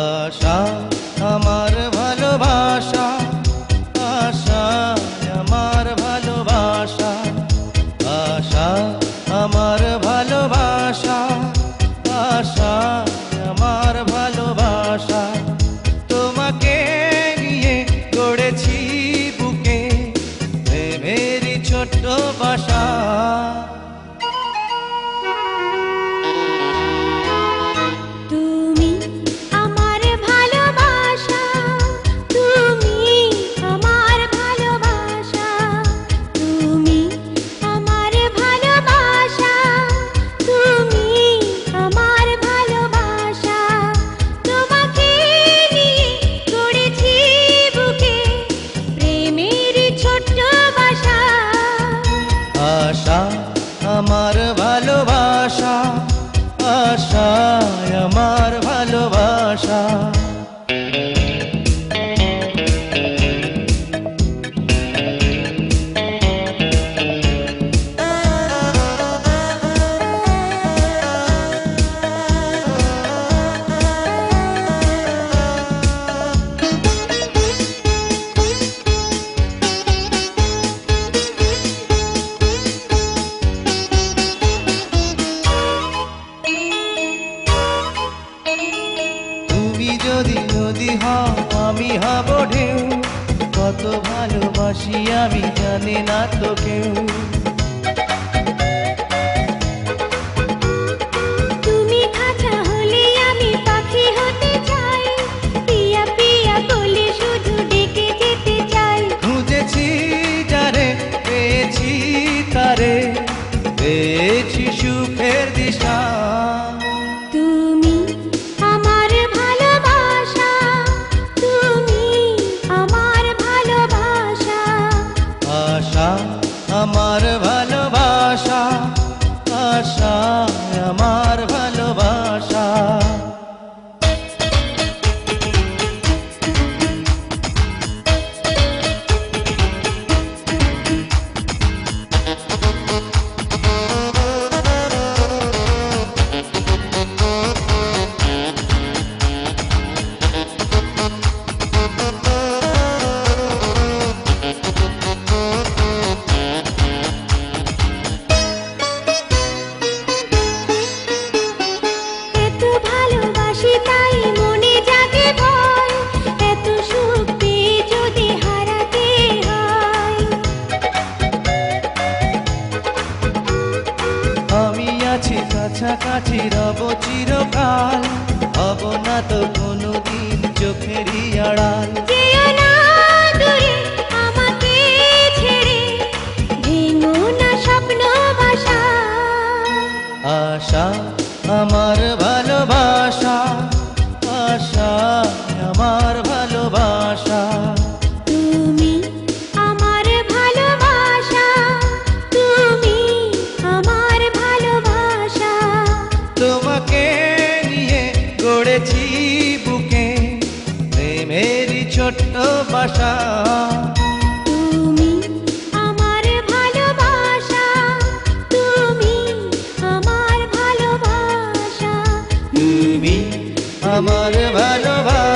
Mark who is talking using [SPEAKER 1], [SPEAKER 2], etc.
[SPEAKER 1] আশা আমার ভালোবাসা, আশা আমার ভালোবাসা, আশা আমার ভালোবাসা, আশা আমার ভালোবাসা, তোমাকে নিয়ে গড়েছি বুকে প্রেমেরই ছোট্ট বাসা। আশা আমার ভালোবাসা, আশা আমার ভালোবাসা। যদি নদী হও আমি হব ঢেউ, কত ভালোবাসি আমি জানি না তো কেউ।
[SPEAKER 2] তুমি খাঁচা হলে আমি পাখি হতে চাই, পিয়া পিয়া বলে শুধু ডেকে যেতে চাই।
[SPEAKER 1] খুঁজেছি যারে পেয়েছি তারে, পেয়েছি সুখের দিশা। আশা আমার ভালোবাসা, আশা আমার ভালোবাসা। কাছাকাছি রব চিরকাল, হব না তো কোনোদিন চোখেরই আড়াল।
[SPEAKER 2] যেও না দূরে আমাকে ছেড়ে, ভেঙো না স্বপ্ন বাসা।
[SPEAKER 1] আশা আমার ভালোবাসা, আশা আমার ভালোবাসা।
[SPEAKER 2] তুমি আমার ভালোবাসা, তুমি আমার ভালোবাসা,
[SPEAKER 1] তোমাকে নিয়ে গড়েছি বুকে প্রেমেরই ছোট্ট বাসা।
[SPEAKER 2] তুমি আমার ভালোবাসা, তুমি আমার ভালোবাসা,
[SPEAKER 1] তুমি আমার ভালোবাসা।